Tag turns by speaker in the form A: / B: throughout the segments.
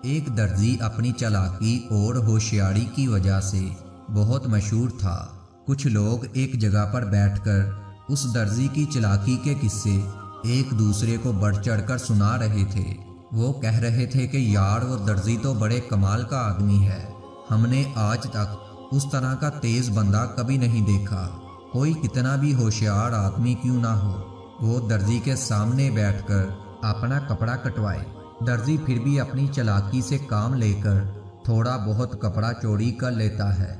A: ایک درزی اپنی چالاکی اور ہوشیاری کی وجہ سے بہت مشہور تھا۔ کچھ لوگ ایک جگہ پر بیٹھ کر اس درزی کی چالاکی کے قصے ایک دوسرے کو بڑھ چڑھ کر سنا رہے تھے۔ وہ کہہ رہے تھے کہ یار وہ درزی تو بڑے کمال کا آدمی ہے، ہم نے آج تک اس طرح کا تیز بندہ کبھی نہیں دیکھا، کوئی کتنا بھی ہوشیار آدمی کیوں نہ ہو وہ درزی کے سامنے بیٹھ کر اپنا کپڑا کٹوائے۔ درزی پھر بھی اپنی چالاکی سے کام لے کر تھوڑا بہت کپڑا چوری کر لیتا ہے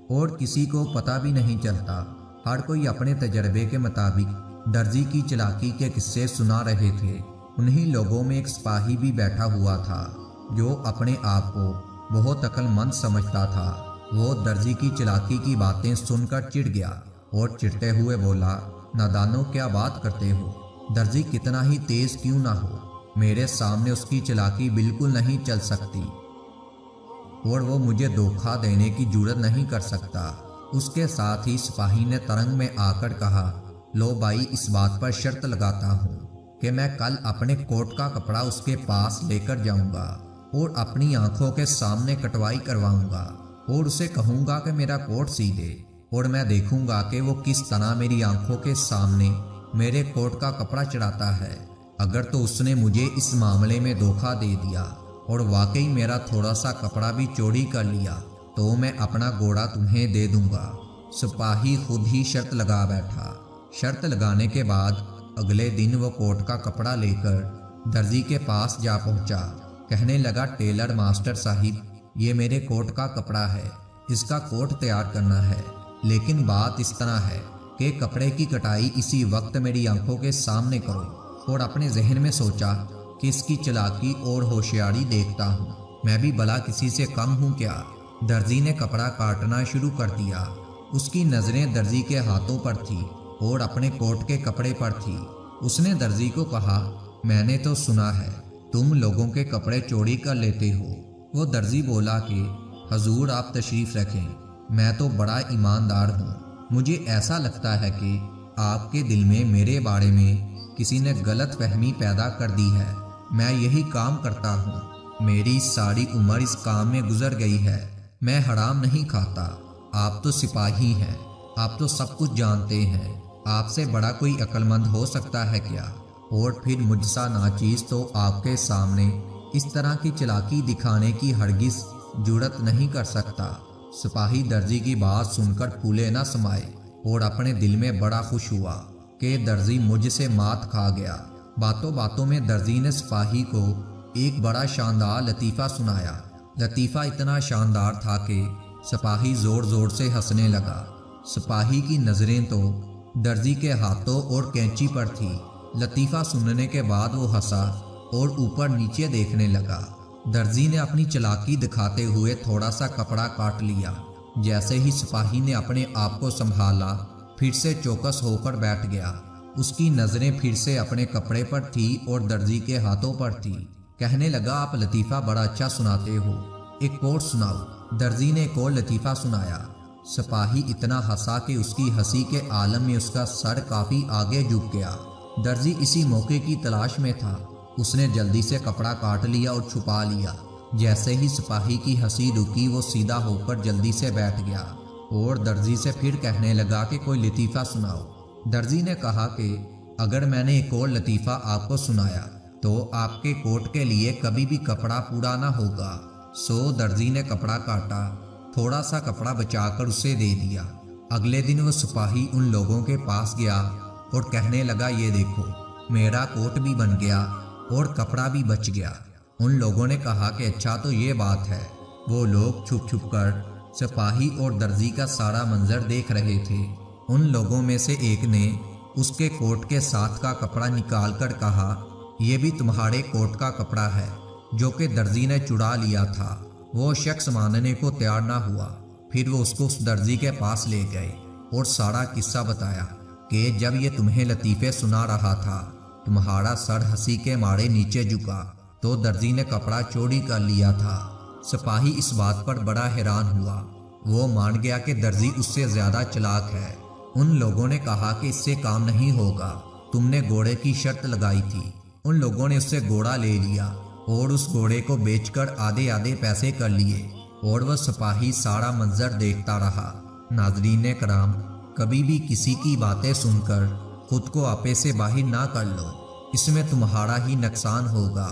A: اور کسی کو پتہ بھی نہیں چلتا۔ ہر کوئی اپنے تجربے کے مطابق درزی کی چالاکی کے قصے سنا رہے تھے۔ انہی لوگوں میں ایک سپاہی بھی بیٹھا ہوا تھا جو اپنے آپ کو بہت عقل مند سمجھتا تھا۔ وہ درزی کی چالاکی کی باتیں سن کر چڑ گیا اور چڑھتے ہوئے بولا، نادانو کیا بات کرتے ہو، درزی کتنا ہی تیز کیوں نہ ہو، میرے سامنے اس کی چالاکی بالکل نہیں چل سکتی اور وہ مجھے دھوکہ دینے کی جرات نہیں کر سکتا۔ اس کے ساتھ ہی سپاہی نے ترنگ میں آ کر کہا، لو بھائی، اس بات پر شرط لگاتا ہوں کہ میں کل اپنے کوٹ کا کپڑا اس کے پاس لے کر جاؤں گا اور اپنی آنکھوں کے سامنے کٹوائی کرواؤں گا اور اسے کہوں گا کہ میرا کوٹ سی دے، اور میں دیکھوں گا کہ وہ کس طرح میری آنکھوں کے سامنے میرے کوٹ کا کپڑا چڑھاتا ہے۔ اگر تو اس نے مجھے اس معاملے میں دھوکہ دے دیا اور واقعی میرا تھوڑا سا کپڑا بھی چوری کر لیا تو میں اپنا گھوڑا تمہیں دے دوں گا۔ سپاہی خود ہی شرط لگا بیٹھا۔ شرط لگانے کے بعد اگلے دن وہ کوٹ کا کپڑا لے کر درزی کے پاس جا پہنچا۔ کہنے لگا، ٹیلر ماسٹر صاحب، یہ میرے کوٹ کا کپڑا ہے، اس کا کوٹ تیار کرنا ہے، لیکن بات اس طرح ہے کہ کپڑے کی کٹائی اسی وقت میری آنکھوں کے سامنے کرو۔ اور اپنے ذہن میں سوچا کہ اس کی چالاکی اور ہوشیاری دیکھتا ہوں، میں بھی بھلا کسی سے کم ہوں کیا۔ درزی نے کپڑا کاٹنا شروع کر دیا۔ اس کی نظریں درزی کے ہاتھوں پر تھی اور اپنے کوٹ کے کپڑے پر تھی۔ اس نے درزی کو کہا، میں نے تو سنا ہے تم لوگوں کے کپڑے چوری کر لیتے ہو۔ وہ درزی بولا کہ حضور آپ تشریف رکھیں، میں تو بڑا ایماندار ہوں، مجھے ایسا لگتا ہے کہ آپ کے دل میں میرے بارے میں کسی نے غلط فہمی پیدا کر دی ہے۔ میں یہی کام کرتا ہوں، میری ساری عمر اس کام میں گزر گئی ہے، میں حرام نہیں کھاتا۔ آپ تو سپاہی ہیں، آپ تو سب کچھ جانتے ہیں، آپ سے بڑا کوئی عقل مند ہو سکتا ہے کیا؟ اور پھر مجھ سا ناچیز تو آپ کے سامنے اس طرح کی چالاکی دکھانے کی ہرگز جرات نہیں کر سکتا۔ سپاہی درزی کی بات سن کر پھولے نہ سمائے اور اپنے دل میں بڑا خوش ہوا کہ درزی مجھ سے مات کھا گیا۔ باتوں باتوں میں درزی نے سپاہی کو ایک بڑا شاندار لطیفہ سنایا۔ لطیفہ اتنا شاندار تھا کہ سپاہی زور زور سے ہنسنے لگا۔ سپاہی کی نظریں تو درزی کے ہاتھوں اور کینچی پر تھی۔ لطیفہ سننے کے بعد وہ ہنسا اور اوپر نیچے دیکھنے لگا۔ درزی نے اپنی چالاکی دکھاتے ہوئے تھوڑا سا کپڑا کاٹ لیا۔ جیسے ہی سپاہی نے اپنے آپ کو سنبھالا، پھر سے چوکس ہو کر بیٹھ گیا۔ اس کی نظریں پھر سے اپنے کپڑے پر تھی اور درزی کے ہاتھوں پر تھی۔ کہنے لگا، آپ لطیفہ بڑا اچھا سناتے ہو، ایک اور سناؤ۔ درزی نے ایک اور لطیفہ سنایا۔ سپاہی اتنا ہنسا کہ اس کی ہنسی کے عالم میں اس کا سر کافی آگے جھک گیا۔ درزی اسی موقع کی تلاش میں تھا۔ اس نے جلدی سے کپڑا کاٹ لیا اور چھپا لیا۔ جیسے ہی سپاہی کی ہنسی رکی، وہ سیدھا ہو کر جلدی سے بیٹھ گیا اور درزی سے پھر کہنے لگا کہ کوئی لطیفہ سناؤ۔ درزی نے کہا کہ اگر میں نے ایک اور لطیفہ آپ کو سنایا تو آپ کے کوٹ کے لیے کبھی بھی کپڑا پورا نہ ہوگا۔ سو درزی نے کپڑا کاٹا، تھوڑا سا کپڑا بچا کر اسے دے دیا۔ اگلے دن وہ سپاہی ان لوگوں کے پاس گیا اور کہنے لگا، یہ دیکھو، میرا کوٹ بھی بن گیا اور کپڑا بھی بچ گیا۔ ان لوگوں نے کہا کہ اچھا تو یہ بات ہے۔ وہ لوگ چھپ چھپ کر سپاہی اور درزی کا سارا منظر دیکھ رہے تھے۔ ان لوگوں میں سے ایک نے اس کے کوٹ کے ساتھ کا کپڑا نکال کر کہا، یہ بھی تمہارے کوٹ کا کپڑا ہے جو کہ درزی نے چرا لیا تھا۔ وہ شخص ماننے کو تیار نہ ہوا۔ پھر وہ اس کو اس درزی کے پاس لے گئے اور سارا قصہ بتایا کہ جب یہ تمہیں لطیفے سنا رہا تھا، تمہارا سر ہنسی کے مارے نیچے جھکا تو درزی نے کپڑا چوری کر لیا تھا۔ سپاہی اس بات پر بڑا حیران ہوا۔ وہ مان گیا کہ درزی اس سے زیادہ چلاک ہے۔ ان لوگوں نے کہا کہ اس سے کام نہیں ہوگا، تم نے گھوڑے کی شرط لگائی تھی۔ ان لوگوں نے اس سے گھوڑا لے لیا اور اس گھوڑے کو بیچ کر آدھے آدھے پیسے کر لیے اور وہ سپاہی سارا منظر دیکھتا رہا۔ ناظرین کرام، کبھی بھی کسی کی باتیں سن کر خود کو آپے سے باہر نہ کر لو، اس میں تمہارا ہی نقصان ہوگا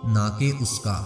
A: نہ کہ اس کا۔